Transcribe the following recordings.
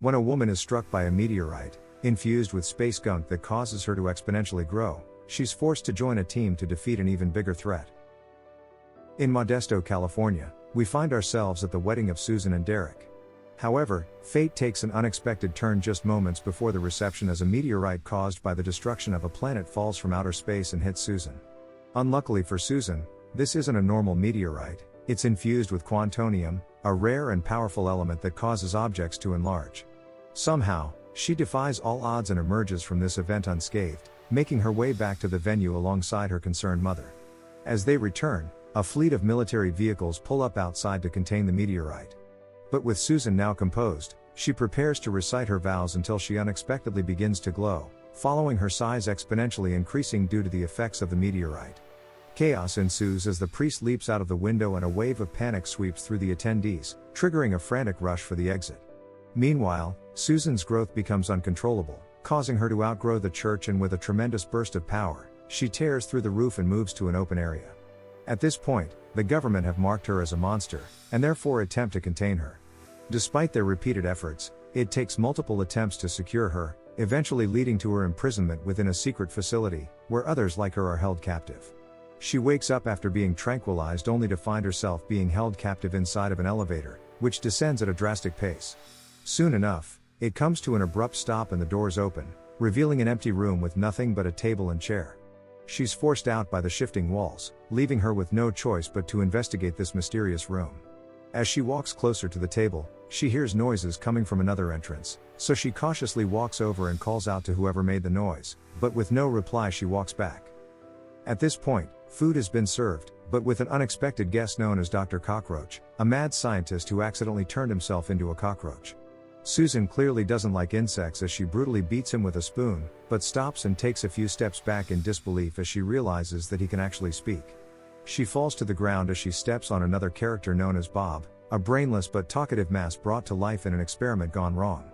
When a woman is struck by a meteorite, infused with space gunk that causes her to exponentially grow, she's forced to join a team to defeat an even bigger threat. In Modesto, California, we find ourselves at the wedding of Susan and Derek. However, fate takes an unexpected turn just moments before the reception as a meteorite caused by the destruction of a planet falls from outer space and hits Susan. Unluckily for Susan, this isn't a normal meteorite, it's infused with quantonium, a rare and powerful element that causes objects to enlarge. Somehow, she defies all odds and emerges from this event unscathed, making her way back to the venue alongside her concerned mother. As they return, a fleet of military vehicles pull up outside to contain the meteorite. But with Susan now composed, she prepares to recite her vows until she unexpectedly begins to glow, following her size exponentially increasing due to the effects of the meteorite. Chaos ensues as the priest leaps out of the window and a wave of panic sweeps through the attendees, triggering a frantic rush for the exit. Meanwhile, Susan's growth becomes uncontrollable, causing her to outgrow the church, and with a tremendous burst of power, she tears through the roof and moves to an open area. At this point, the government have marked her as a monster, and therefore attempt to contain her. Despite their repeated efforts, it takes multiple attempts to secure her, eventually leading to her imprisonment within a secret facility, where others like her are held captive. She wakes up after being tranquilized only to find herself being held captive inside of an elevator, which descends at a drastic pace. Soon enough, it comes to an abrupt stop and the doors open, revealing an empty room with nothing but a table and chair. She's forced out by the shifting walls, leaving her with no choice but to investigate this mysterious room. As she walks closer to the table, she hears noises coming from another entrance, so she cautiously walks over and calls out to whoever made the noise, but with no reply she walks back. At this point, food has been served, but with an unexpected guest known as Dr. Cockroach, a mad scientist who accidentally turned himself into a cockroach. Susan clearly doesn't like insects as she brutally beats him with a spoon, but stops and takes a few steps back in disbelief as she realizes that he can actually speak. She falls to the ground as she steps on another character known as Bob, a brainless but talkative mass brought to life in an experiment gone wrong.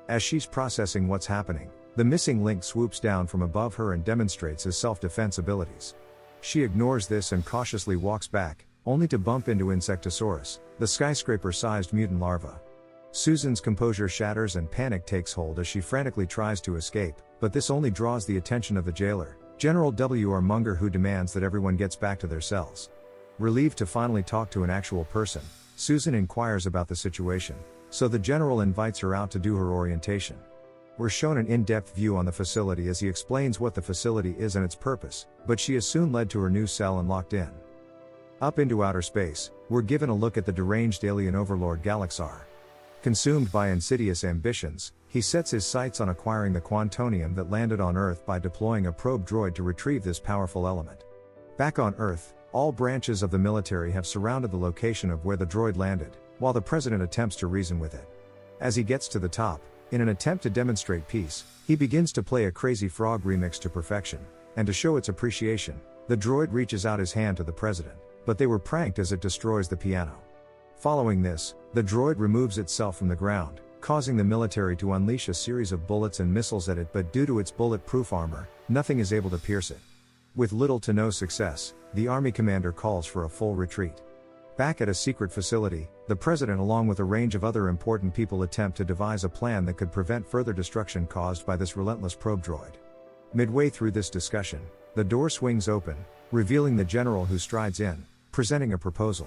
As she's processing what's happening, the missing link swoops down from above her and demonstrates his self-defense abilities. She ignores this and cautiously walks back, only to bump into Insectosaurus, the skyscraper-sized mutant larva. Susan's composure shatters and panic takes hold as she frantically tries to escape, but this only draws the attention of the jailer, General W.R. Munger, who demands that everyone gets back to their cells. Relieved to finally talk to an actual person, Susan inquires about the situation, so the general invites her out to do her orientation. We're shown an in-depth view on the facility as he explains what the facility is and its purpose, but she is soon led to her new cell and locked in. Up into outer space, we're given a look at the deranged alien overlord Galaxar. Consumed by insidious ambitions, he sets his sights on acquiring the quantonium that landed on Earth by deploying a probe droid to retrieve this powerful element. Back on Earth, all branches of the military have surrounded the location of where the droid landed, while the president attempts to reason with it. As he gets to the top, in an attempt to demonstrate peace, he begins to play a Crazy Frog remix to perfection, and to show its appreciation, the droid reaches out his hand to the president, but they were pranked as it destroys the piano. Following this, the droid removes itself from the ground, causing the military to unleash a series of bullets and missiles at it, but due to its bulletproof armor, nothing is able to pierce it. With little to no success, the army commander calls for a full retreat. Back at a secret facility, the president along with a range of other important people attempt to devise a plan that could prevent further destruction caused by this relentless probe droid. Midway through this discussion, the door swings open, revealing the general, who strides in, presenting a proposal.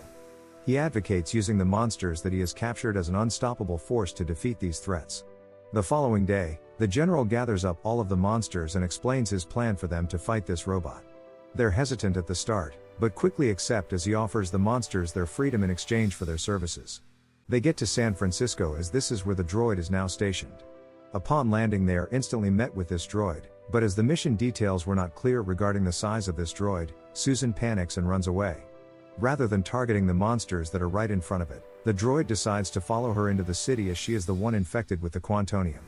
He advocates using the monsters that he has captured as an unstoppable force to defeat these threats. The following day, the general gathers up all of the monsters and explains his plan for them to fight this robot. They're hesitant at the start, but quickly accept as he offers the monsters their freedom in exchange for their services. They get to San Francisco as this is where the droid is now stationed. Upon landing, they are instantly met with this droid, but as the mission details were not clear regarding the size of this droid, Susan panics and runs away. Rather than targeting the monsters that are right in front of it, the droid decides to follow her into the city as she is the one infected with the quantonium.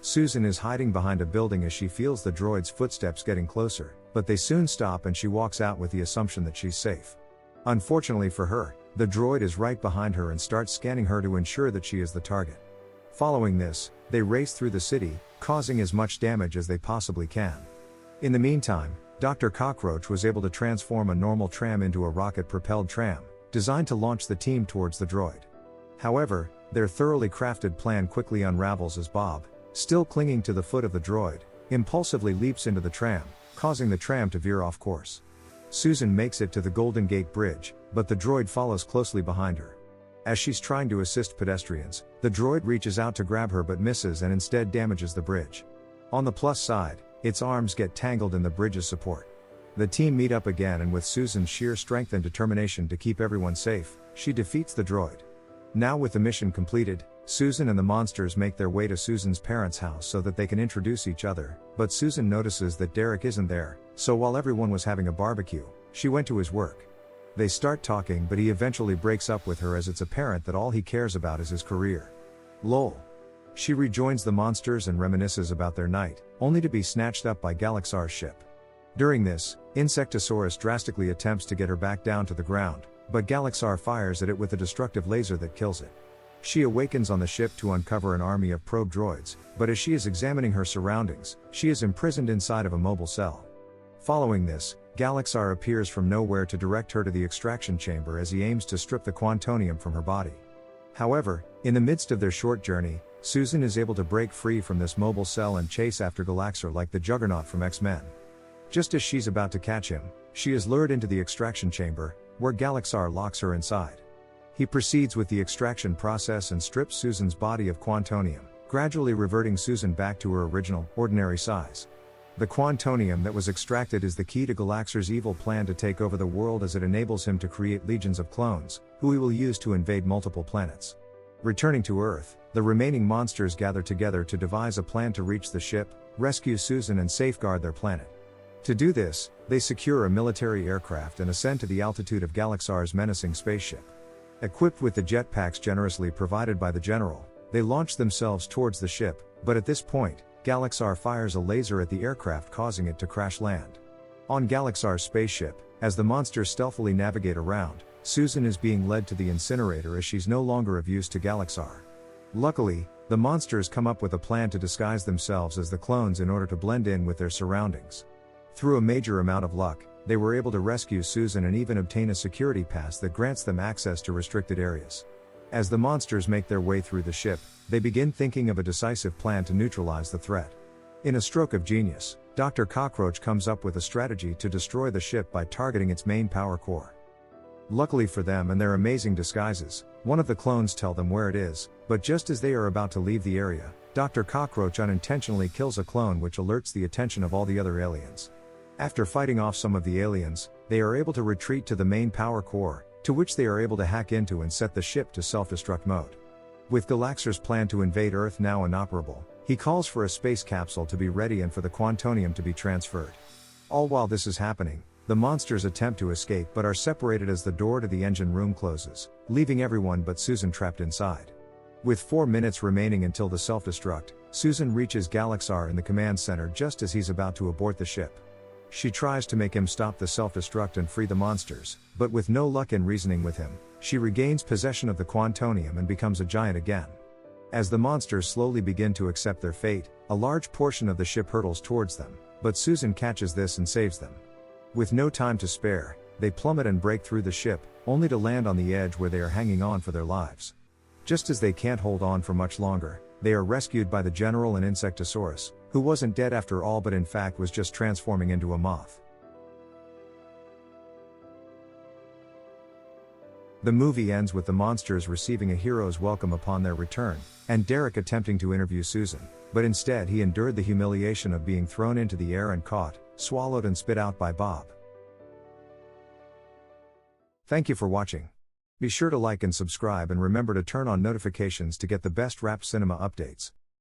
Susan is hiding behind a building as she feels the droid's footsteps getting closer, but they soon stop and she walks out with the assumption that she's safe. Unfortunately for her, the droid is right behind her and starts scanning her to ensure that she is the target. Following this, they race through the city, causing as much damage as they possibly can. In the meantime, Dr. Cockroach was able to transform a normal tram into a rocket-propelled tram, designed to launch the team towards the droid. However, their thoroughly crafted plan quickly unravels as Bob, still clinging to the foot of the droid, impulsively leaps into the tram, causing the tram to veer off course. Susan makes it to the Golden Gate Bridge, but the droid follows closely behind her. As she's trying to assist pedestrians, the droid reaches out to grab her but misses and instead damages the bridge. On the plus side, its arms get tangled in the bridge's support. The team meet up again, and with Susan's sheer strength and determination to keep everyone safe, she defeats the droid. Now with the mission completed, Susan and the monsters make their way to Susan's parents' house so that they can introduce each other, but Susan notices that Derek isn't there, so while everyone was having a barbecue, she went to his work. They start talking, but he eventually breaks up with her as it's apparent that all he cares about is his career. Lol. She rejoins the monsters and reminisces about their night, only to be snatched up by Galaxar's ship. During this, Insectosaurus drastically attempts to get her back down to the ground, but Galaxar fires at it with a destructive laser that kills it. She awakens on the ship to uncover an army of probe droids, but as she is examining her surroundings, she is imprisoned inside of a mobile cell. Following this, Galaxar appears from nowhere to direct her to the extraction chamber as he aims to strip the quantonium from her body. However, in the midst of their short journey, Susan is able to break free from this mobile cell and chase after Galaxar like the Juggernaut from X-Men. Just as she's about to catch him, she is lured into the extraction chamber, where Galaxar locks her inside. He proceeds with the extraction process and strips Susan's body of quantonium, gradually reverting Susan back to her original, ordinary size. The quantonium that was extracted is the key to Galaxar's evil plan to take over the world, as it enables him to create legions of clones, who he will use to invade multiple planets. Returning to Earth, the remaining monsters gather together to devise a plan to reach the ship, rescue Susan and safeguard their planet. To do this, they secure a military aircraft and ascend to the altitude of Galaxar's menacing spaceship. Equipped with the jetpacks generously provided by the General, they launch themselves towards the ship, but at this point, Galaxar fires a laser at the aircraft, causing it to crash land. On Galaxar's spaceship, as the monsters stealthily navigate around, Susan is being led to the incinerator as she's no longer of use to Galaxar. Luckily, the monsters come up with a plan to disguise themselves as the clones in order to blend in with their surroundings. Through a major amount of luck, they were able to rescue Susan and even obtain a security pass that grants them access to restricted areas. As the monsters make their way through the ship, they begin thinking of a decisive plan to neutralize the threat. In a stroke of genius, Dr. Cockroach comes up with a strategy to destroy the ship by targeting its main power core. Luckily for them and their amazing disguises, one of the clones tell them where it is, but just as they are about to leave the area, Dr. Cockroach unintentionally kills a clone, which alerts the attention of all the other aliens. After fighting off some of the aliens, they are able to retreat to the main power core, to which they are able to hack into and set the ship to self-destruct mode. With Galaxar's plan to invade Earth now inoperable, he calls for a space capsule to be ready and for the quantonium to be transferred. All while this is happening, the monsters attempt to escape but are separated as the door to the engine room closes, leaving everyone but Susan trapped inside. With 4 minutes remaining until the self-destruct, Susan reaches Galaxar in the command center just as he's about to abort the ship. She tries to make him stop the self-destruct and free the monsters, but with no luck in reasoning with him, she regains possession of the quantonium and becomes a giant again. As the monsters slowly begin to accept their fate, a large portion of the ship hurtles towards them, but Susan catches this and saves them. With no time to spare, they plummet and break through the ship, only to land on the edge where they are hanging on for their lives. Just as they can't hold on for much longer, they are rescued by the General and Insectosaurus, who wasn't dead after all but in fact was just transforming into a moth. The movie ends with the monsters receiving a hero's welcome upon their return, and Derek attempting to interview Susan, but instead he endured the humiliation of being thrown into the air and caught, swallowed and spit out by Bob. Thank you for watching. Be sure to like and subscribe and remember to turn on notifications to get the best rap cinema updates.